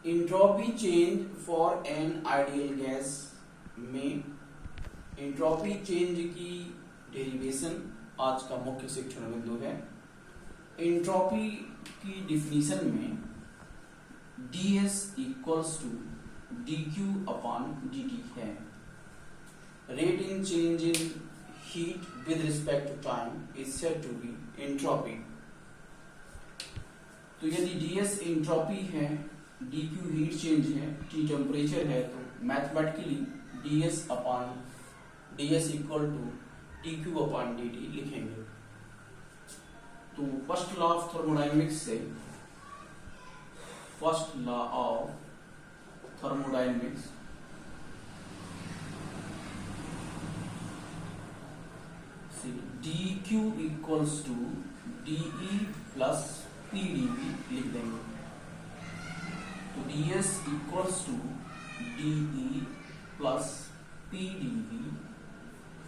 Entropy change for an ideal gas में entropy change की derivation आज का मुख्य शिक्षण बिंदु है। इंट्रोपी की डिफिनीशन में ds equals to dq upon dt है। Rate in change in heat with respect to time is said to be entropy. तो यदि ds इंट्रोपी है, dq हीट चेंज है, t टेम्परेचर है, तो mathematically ds upon ds equal to dq upon dt लिखेंगे। तो first law of thermodynamics से first law of thermodynamics dq equals to de plus pdv लिख देंगे। तो ds equals to de plus pdv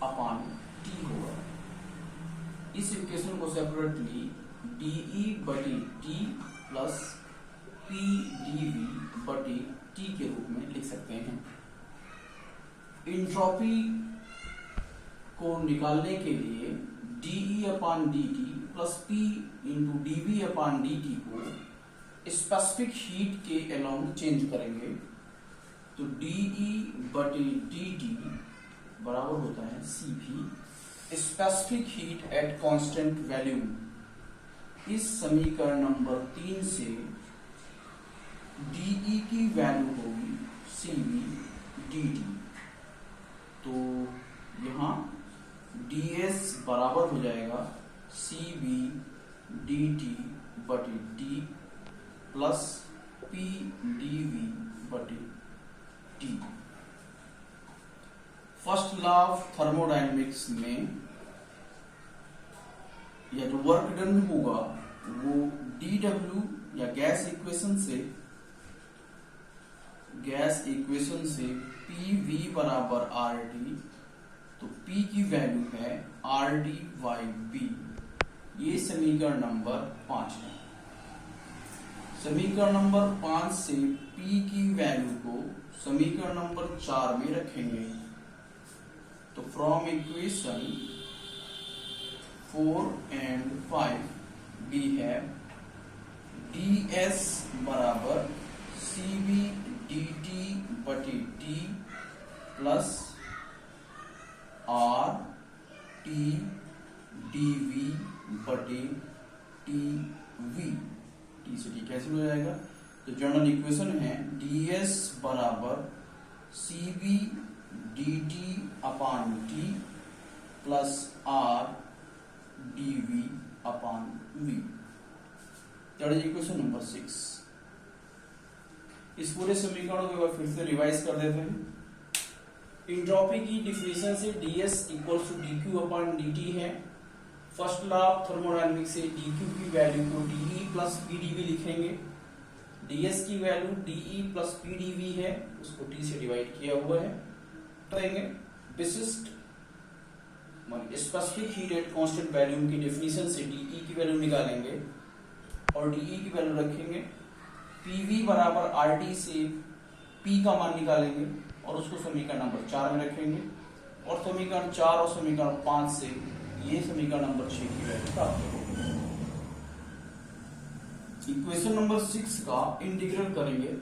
upon t होगा। इस equation को separately de बटी t प्लस pdv बटी t के रूप में लिख सकते हैं। इंट्रोपी को निकालने के लिए de upon dt plus p into dv upon dt को स्पेसिफिक हीट के अलोंग चेंज करेंगे। तो de बटी dt बराबर होता है Cv specific heat at constant value. इस समीकरण नंबर 3 से de की वैल्यू होगी Cv dt। तो यहाँ ds बराबर हो जाएगा Cv dt बटी t प्लस p dv बटी t। First law of thermodynamics में या जो वर्क डन होगा वो dw या गैस इक्वेशन से pv बराबर RT। तो p की वैल्यू है RT बाई b। ये समीकरण नंबर 5 है। समीकरण नंबर 5 से p की वैल्यू को समीकरण नंबर 4 में रखेंगे। तो from equation 4 and 5 we have ds बराबर Cv dt बटी t plus R t dv बटी tv। t से t कैंसिल हो जाएगा। तो जनरल इक्वेशन है ds बराबर Cv dt upon t plus R dv upon v। That is equation number 6। इस पूरे समीकरण को एक बार फिर से रिवाइज कर देते हैं। इंट्रोपी की डिफिनीशन से ds equals to dq upon dt है। फर्स्ट लॉ ऑफ थर्मोडायनेमिक्स से dq की वैल्यू को de प्लस pdv लिखेंगे। ds की वैल्यू de प्लस pdv है, उसको t से डिवाइड किया हुआ है। करेंगे विशिष्ट specific heat at constant volume की डेफिनेशन से de की वैल्यू निकालेंगे और de की वैल्यू रखेंगे। pv बराबर RT से p का मान निकालेंगे और उसको समीकरण नंबर 4 में रखेंगे और समीकरण 4 और समीकरण 5 से ये समीकरण नंबर 6 की वैल्यू प्राप्त होगी। इक्वेशन नंबर 6 का इंटीग्रल करेंगे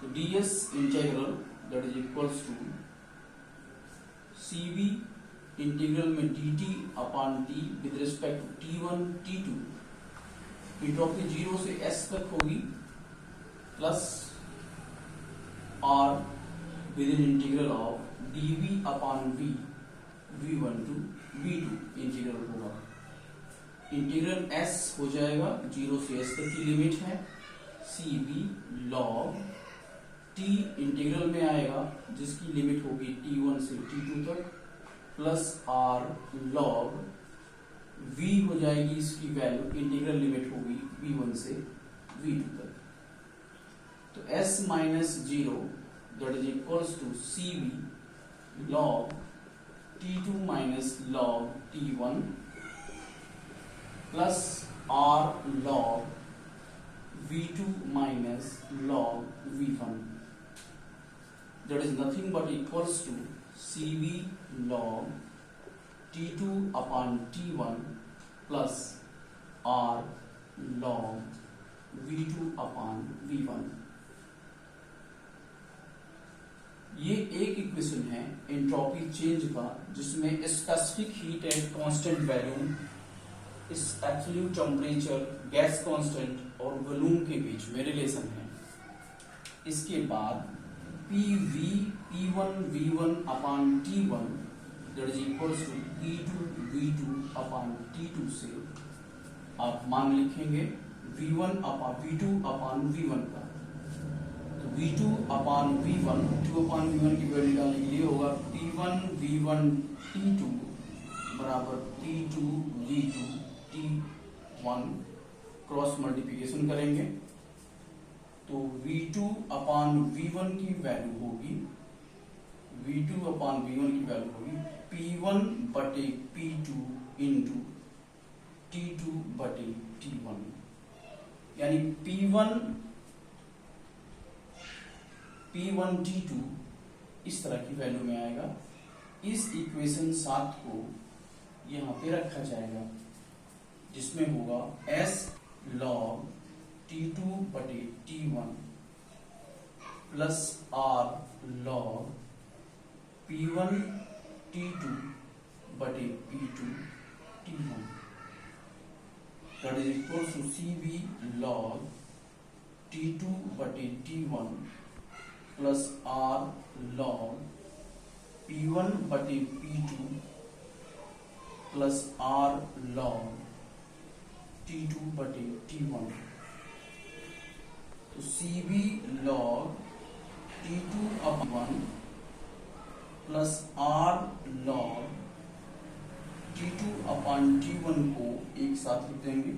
तो ds integral that is equals to Cv integral में dt upon t with respect to t1 t2। Entropy 0 से s तक होगी plus r with in integral of dv upon v v1 to v2 integral होगा। Integral s हो जाएगा 0 से s तक की लिमिट है Cv log t इंटीग्रल में आएगा जिसकी लिमिट होगी t1 से t2 तक प्लस r log v हो जाएगी इसकी वैल्यू, इंटीग्रल लिमिट होगी v1 से v2 तक। तो s minus 0 that is equals to Cv log t2 minus log t1 plus r log V2 minus log V1, that is nothing but equals to Cv log T2 upon T1 plus R log V2 upon V1। ये एक equation है entropy change का, जिसमें specific heat and constant volume, इस absolute temperature, gas constant और volume के बीच में relation है। इसके बाद PV P1 V1 upon T1 that is equals to P2 V2 upon T2 से आप मान लिखेंगे V1 upon V2 upon V1 का। तो V2 upon V1, 2 upon V1 की वैल्यू निकालने के लिए होगा P1 V1 T2 बराबर P2 V2 T1, cross multiplication करेंगे तो V2 अपॉन V1 की वैल्यू होगी, V2 अपॉन V1 की वैल्यू होगी P1 बटे P2 इंटू T2 बटे T1, यानी P1 T2 इस तरह की वैल्यू में आएगा। इस इक्वेशन 7 को यहाँ पे रखा जाएगा, जिसमें होगा S log T2 बटे T1 plus R log P1 T2 बटे P2 T1, that is equal to Cv log T2 बटे T1 plus R log P1 बटे P2 plus R log T2 बटे T1। तो Cv log T2 upon plus R log T2 upon T1 को एक साथ लिख देंगे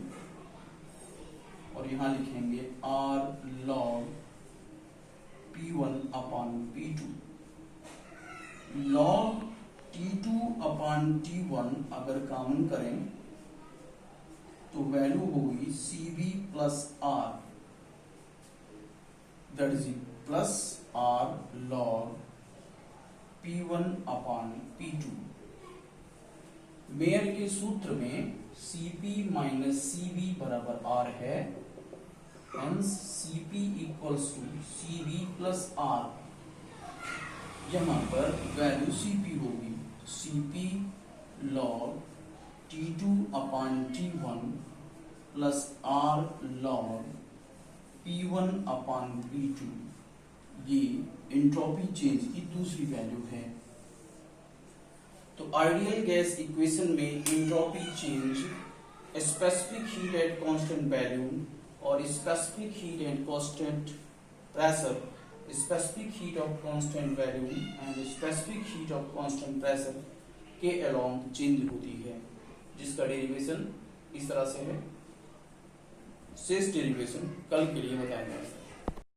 और यहाँ लिखेंगे R log P1 upon P2। log T2 upon T1 अगर कॉमन करें तो वैल्यू होगी Cv plus R, that is plus R log P1 upon P2। Mayor के सूत्र में Cp माइनस Cv बराबर R है, hence Cp equals to Cv plus R। यहाँ पर वैल्यू Cp होगी Cp log T2 upon T1 plus R log P1 upon P2। ये entropy change की दूसरी वैल्यू है। तो आइडियल गैस इक्वेशन में entropy change, specific heat at constant volume और specific heat and constant pressure, specific heat of constant volume and specific heat of constant pressure के along change होती है, जिसका डेरिवेशन इस तरह से है। शेष डेरिवेशन कल के लिए बताया जाएगा।